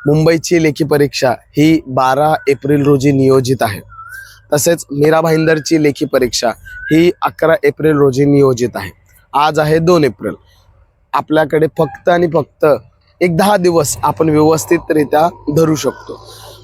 मुंबईची लेखी परीक्षा ही 12 एप्रिल रोजी नियोजित आहे। तसेच मीरा भाईंदरची लेखी परीक्षा ही 11 एप्रिल रोजी नियोजित आहे। आज आहे 2 एप्रिल। आपल्याकडे फक्त आणि फक्त एक 10 दिवस आपण व्यवस्थितरित्या धरू शकतो।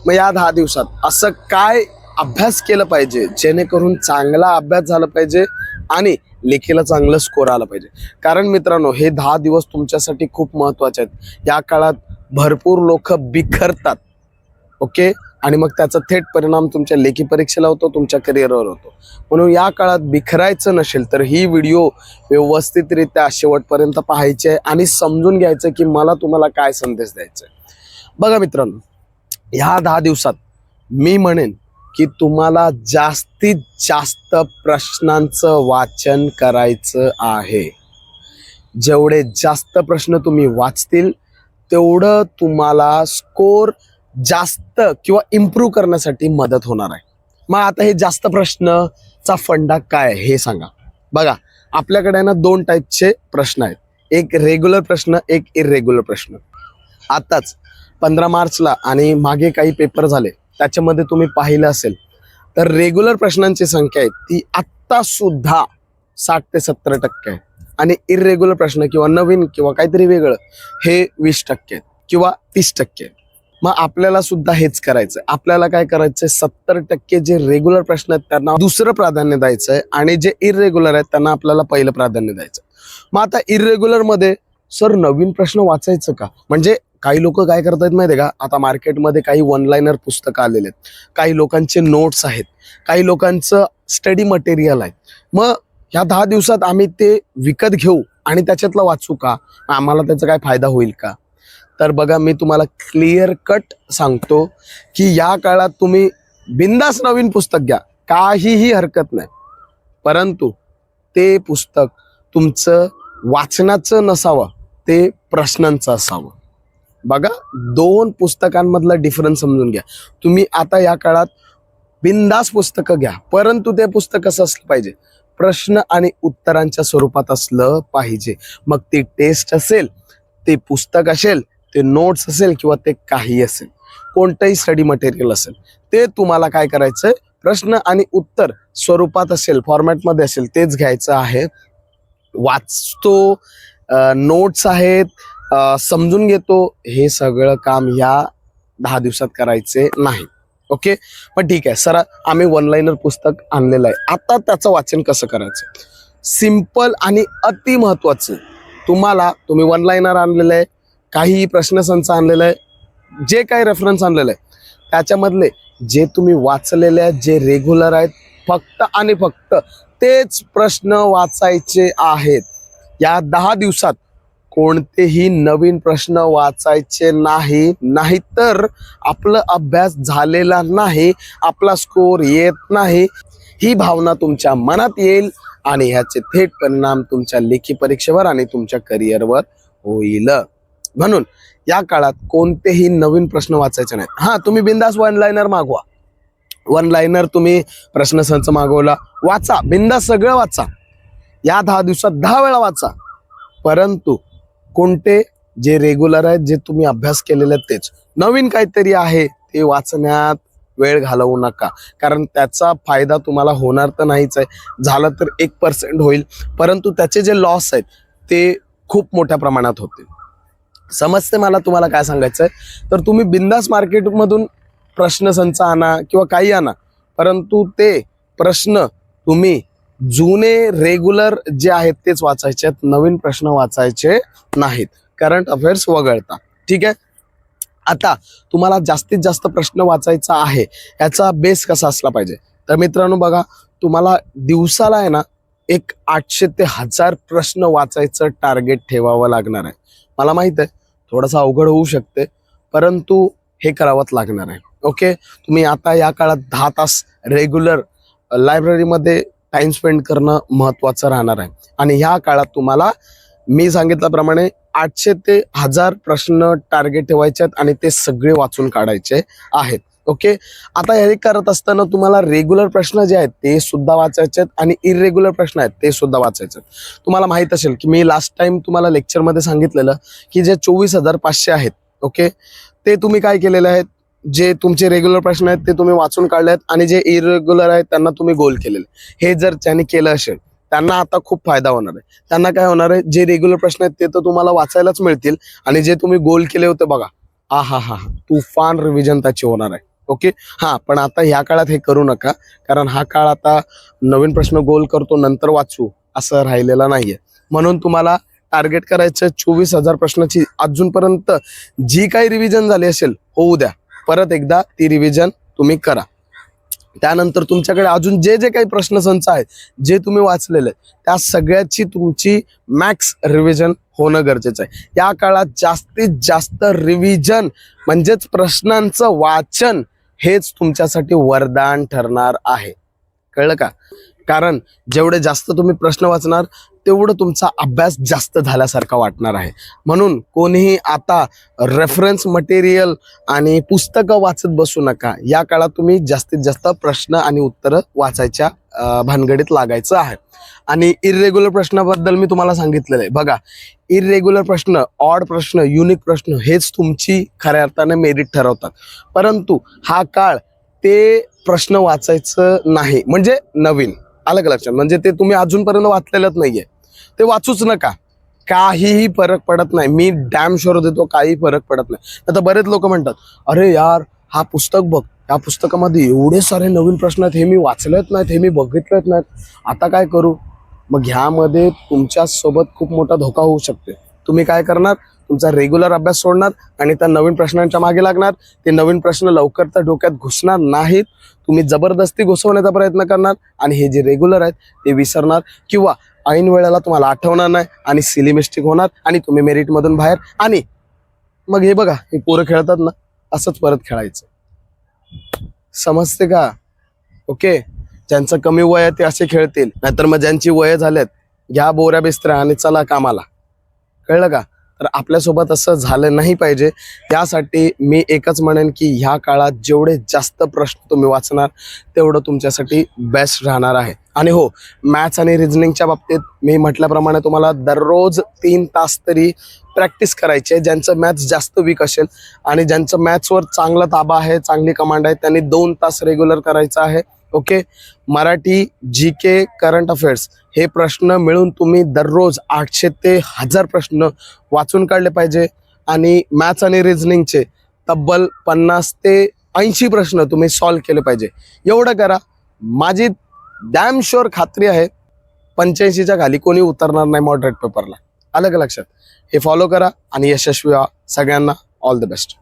मग या 10 दिवसात असं काय अभ्यास केलं पाहिजे जेणेकरून चांगला अभ्यास झाला पाहिजे आणि लेखीला चांगलं स्कोर आला पाहिजे। कारण मित्रांनो, हे 10 दिवस तुमच्यासाठी खूप महत्त्वाचे आहेत। या काळात भरपूर लोक बिखरतात, ओके, आणि मग त्याचा थेट परिणाम तुमच्या लेखी परीक्षेला होतो, तुमच्या करिअरवर होतो। म्हणून या काळात बिखरायचं नसेल तर ही व्हिडिओ व्यवस्थितरित्या शेवटपर्यंत पाहायची आहे आणि समजून घ्यायचं की मला तुम्हाला काय संदेश द्यायचा आहे। बघा मित्रांनो, ह्या 10 दिवसात मी म्हणेन की तुम्हाला जास्तीत जास्त प्रश्नांचं वाचन करायचं आहे। जेवढे जास्त प्रश्न तुम्ही वाचतील तेवढं तुम्हाला स्कोर जास्त किंवा इम्प्रूव्ह करण्यासाठी मदत होणार आहे। मग आता हे जास्त प्रश्नचा फंडा काय हे सांगा। बघा, आपल्याकडे ना 2 टाईपचे प्रश्न आहेत, एक रेग्युलर प्रश्न, एक इरेग्युलर प्रश्न। आताच 15 मार्चला आणि मागे काही पेपर झाले त्याच्यामध्ये तुम्ही पाहिलं असेल तर रेग्युलर प्रश्नांची संख्या आहे ती आत्ता सुद्धा 60 ते 70% आहे आणि इरेग्युलर प्रश्न किंवा नवीन किंवा काहीतरी वेगळं हे 20% किंवा 30%। मग आपल्याला सुद्धा हेच करायचं। आपल्याला काय करायचंय, 70% जे रेग्युलर प्रश्न आहेत त्यांना दुसरं प्राधान्य द्यायचंय आणि जे इरेग्युलर आहेत त्यांना आपल्याला पहिलं प्राधान्य द्यायचं। मग आता इरेग्युलर मध्ये सर नवीन प्रश्न वाचायचं का? म्हणजे काही लोक काय करतायत माहिती आहे का, आता मार्केटमध्ये काही वन लाइनर पुस्तकं आलेले आहेत, काही लोकांचे नोट्स आहेत, काही लोकांचं स्टडी मटेरियल आहे। मग ह्या 10 दिवसात आम्ही ते विकत घेऊ आणि त्याच्यातलं वाचू का? आम्हाला त्याचा काय फायदा होईल का? तर बघा, मी तुम्हाला क्लिअर कट सांगतो की या काळात तुम्ही बिंदास नवीन पुस्तक घ्या, काहीही हरकत नाही, परंतु ते पुस्तक तुमचं वाचनाचं नसावं, ते प्रश्नांचं असावं। बघा, 2 पुस्तकांमधला डिफरन्स समजून घ्या। तुम्ही आता या काळात बिंदास पुस्तकं घ्या, परंतु ते पुस्तक कसं असलं पाहिजे, प्रश्न आणि उत्तरांच्या स्वरूपात असलं पाहिजे। मग ती टेस्ट असेल, ते पुस्तक असेल, ते नोट्स असेल किंवा ते काही असेल, कोणतंही स्टडी मटेरियल असेल, ते तुम्हाला काय करायचंय, प्रश्न आणि उत्तर स्वरूपात असेल, फॉर्मॅटमध्ये असेल, तेच घ्यायचं आहे। वाचतो, नोट्स आहेत, समजून घेतो, हे सगळं काम या 10 दिवसात करायचे नाही, ओके। पण ठीक आहे सर, आम्ही वन लाइनर पुस्तक आणलेलं आहे, आता त्याचं वाचन कसं करायचं? सिंपल आणि अति महत्वाचं, तुम्ही वन लाइनर आणलेलं आहे, काही प्रश्नसंच आणलेलं आहे, जे काही रेफरन्स आणलेलं आहे त्याच्यामधले जे तुम्ही वाचलेले आहेत, जे रेग्युलर आहेत, फक्त आणि फक्त तेच प्रश्न वाचायचे आहेत। या 10 दिवसात कोणतेही नवीन प्रश्न वाचायचे नाही, नाहीतर आपला अभ्यास झालेला नाही, आपला स्कोर येत नाही, ही भावना तुमच्या मनात येईल आणि ह्याचे थेट परिणाम तुमच्या लेखी परीक्षेवर आणि तुमच्या करिअरवर होईल। म्हणून या काळात कोणतेही नवीन प्रश्न वाचायचे नाहीत। हा, तुम्ही बिंदास वन लाइनर मागवा, वन लाइनर तुम्ही प्रश्नसंच मागवला, वाचा, बिंदास सगळं वाचा, या 10 दिवसात 10 वेळा वाचा, परंतु कोणते जे रेग्युलर आहेत, जे तुम्ही अभ्यास केलेले तेच, नवीन काहीतरी आहे ते वाचण्यात वेळ घालवू नका, कारण त्याचा फायदा तुम्हाला होणार तर नाहीच आहे, झालं तर 1% होईल, परंतु त्याचे जे लॉस आहेत ते खूप मोठ्या प्रमाणात होतील। समजते मला तुम्हाला काय सांगायचं आहे? तर तुम्ही बिंदास मार्केटमधून प्रश्नसंच आणा किंवा काही आणा, परंतु ते प्रश्न तुम्ही जुने रेग्युलर जे आहेत तेच वाचायचे आहेत, नवीन प्रश्न वाचायचे नाहीत, करंट अफेअर्स वगळता, ठीक आहे। आता तुम्हाला जास्तीत जास्त प्रश्न वाचायचा आहे, याचा बेस कसा असला पाहिजे? तर मित्रांनो बघा, तुम्हाला दिवसाला आहे ना एक 800 ते 1000 प्रश्न वाचायचं टार्गेट ठेवावं लागणार आहे। मला माहित आहे थोडंसं अवघड होऊ शकते, परंतु हे करावंच लागणार आहे, ओके। तुम्ही आता या काळात 10 तास रेग्युलर लायब्ररीमध्ये टाइम स्पेंड करणं महत्त्वाचं राहणार आहे आणि ह्या काळात तुम्हाला मी सांगितल्याप्रमाणे 800 ते 1000 प्रश्न टार्गेट ठेवायचे आहेत आणि ते सगळे वाचून काढायचे आहेत, ओके। आता हे करत असताना तुम्हाला रेग्युलर प्रश्न जे आहेत ते सुद्धा वाचायचे आहेत आणि इरेग्युलर प्रश्न आहेत ते सुद्धा वाचायचे आहेत। तुम्हाला माहित असेल की मी लास्ट टाइम तुम्हाला लेक्चरमध्ये सांगितलेलं की जे 24,500 आहेत, ओके, ते तुम्ही काय केलेले आहेत, जे तुमचे रेग्युलर प्रश्न आहेत ते तुम्ही वाचून काढले आहेत आणि जे इरेग्युलर आहेत त्यांना तुम्ही गोल केलेले. हे जर त्यांनी केलं असेल त्यांना आता खूप फायदा होणार आहे. त्यांना काय होणार आहे, जे रेग्युलर प्रश्न आहेत ते तर तुम्हाला वाचायलाच मिळतील आणि जे तुम्ही गोल केले होते बघा, हा तुफान रिव्हिजन त्याची होणार आहे. ओके, हा पण आता ह्या काळात हे करू नका, कारण हा काळ आता नवीन प्रश्न गोल करतो नंतर वाचू असं राहिलेला नाहीये. म्हणून तुम्हाला टार्गेट करायचं 24,000 प्रश्नाची अजूनपर्यंत जी काही रिव्हिजन झाली असेल होऊ द्या, परत एकदा ती रिव्हिजन तुम्ही करा. त्यानंतर तुमच्याकडे अजून जे जे काही प्रश्नसंच आहेत जे तुम्ही वाचलेले त्या सगळ्याची तुमची मॅक्स रिव्हिजन होणं गरजेचं आहे. या काळात जास्तीत जास्त रिव्हिजन म्हणजेच प्रश्नांचं वाचन हेच तुमच्यासाठी वरदान ठरणार आहे. कळलं का? कारण जेवढे जास्त तुम्ही प्रश्न वाचणार तेवढं तुमचा अभ्यास जास्त झाल्यासारखा वाटणार आहे. म्हणून कोणीही आता रेफरन्स मटेरियल आणि पुस्तकं वाचत बसू नका. या काळात तुम्ही जास्तीत जास्त प्रश्न आणि उत्तरं वाचायच्या भानगडीत लागायचं आहे. आणि इरेग्युलर प्रश्नाबद्दल मी तुम्हाला सांगितलेलं आहे. बघा, इरेग्युलर प्रश्न, ऑड प्रश्न, युनिक प्रश्न हेच तुमची खऱ्या अर्थाने मेरिट ठरवतात. परंतु हा काळ ते प्रश्न वाचायचं नाही, म्हणजे नवीन अलग लक्षात, म्हणजे ते तुम्ही अजूनपर्यंत वाचलेलंच नाहीये ते वाचूच नका. काहीही फरक पडत नाही, मी डॅम शुअर देतो काही फरक पडत नाही. आता बरेच लोक म्हणतात, अरे यार हा पुस्तक बघ, या पुस्तकामध्ये एवढे सारे नवीन प्रश्न आहेत, हे मी वाचलेत नाहीत, हे मी बघितलेत नाहीत, आता काय करू? मग ह्यामध्ये तुमच्या सोबत खूप मोठा धोका होऊ शकते. तुम्ही काय करणार, तुमचा रेग्युलर अभ्यास सोडणार आणि त्या नवीन प्रश्नांच्या मागे लागणार. ते नवीन प्रश्न लवकर तर डोक्यात घुसणार नाहीत, तुम्ही जबरदस्ती घुसवण्याचा प्रयत्न करणार आणि हे जे रेग्युलर आहेत ते विसरणार किंवा ऐन वेळेला तुम्हाला आठवणार नाही आणि सिली मिस्टेक होणार आणि तुम्ही मेरिटमधून बाहेर. आणि मग हे बघा, हे पोरं खेळतात ना, असंच परत खेळायचं. समजते का? ओके, ज्यांचं कमी वय आहे ते असे खेळतील, नाहीतर मग ज्यांची वय झालेत घ्या बोऱ्या बिस्त्र्या आणि चला कामाला. कळलं का? तर आपल्यासोबत असं झालं नाही पाहिजे. त्यासाठी मी एकच म्हणेन की ह्या काळात जेवढे जास्त प्रश्न तुम्ही वाचणार तेवढं तुमच्यासाठी बेस्ट राहणार आहे. आणि हो, मॅथ्स आणि रिझनिंगच्या बाबतीत मी म्हटल्याप्रमाणे तुम्हाला दररोज 3 तास तरी प्रॅक्टिस करायची आहे. ज्यांचं मॅथ्स जास्त वीक असेल आणि ज्यांचं मॅथ्सवर चांगला ताबा आहे, चांगली कमांड आहे, त्यांनी 2 तास रेग्युलर करायचं आहे. ओके, मराठी, जी के, करंट अफेअर्स हे प्रश्न मिळून तुम्ही दररोज 800 ते 1000 प्रश्न वाचून काढले पाहिजे. आणि मॅथ्स आणि रिझनिंगचे तब्बल 50 ते 80 प्रश्न तुम्ही सॉल्व्ह केले पाहिजे. एवढं करा, माझी डॅम शुअर खात्री आहे 85च्या खाली कोणी उतरणार नाही मॉडरेट पेपरला. अलग लक्षात, हे फॉलो करा आणि यशस्वी व्हा. सगळ्यांना ऑल द बेस्ट.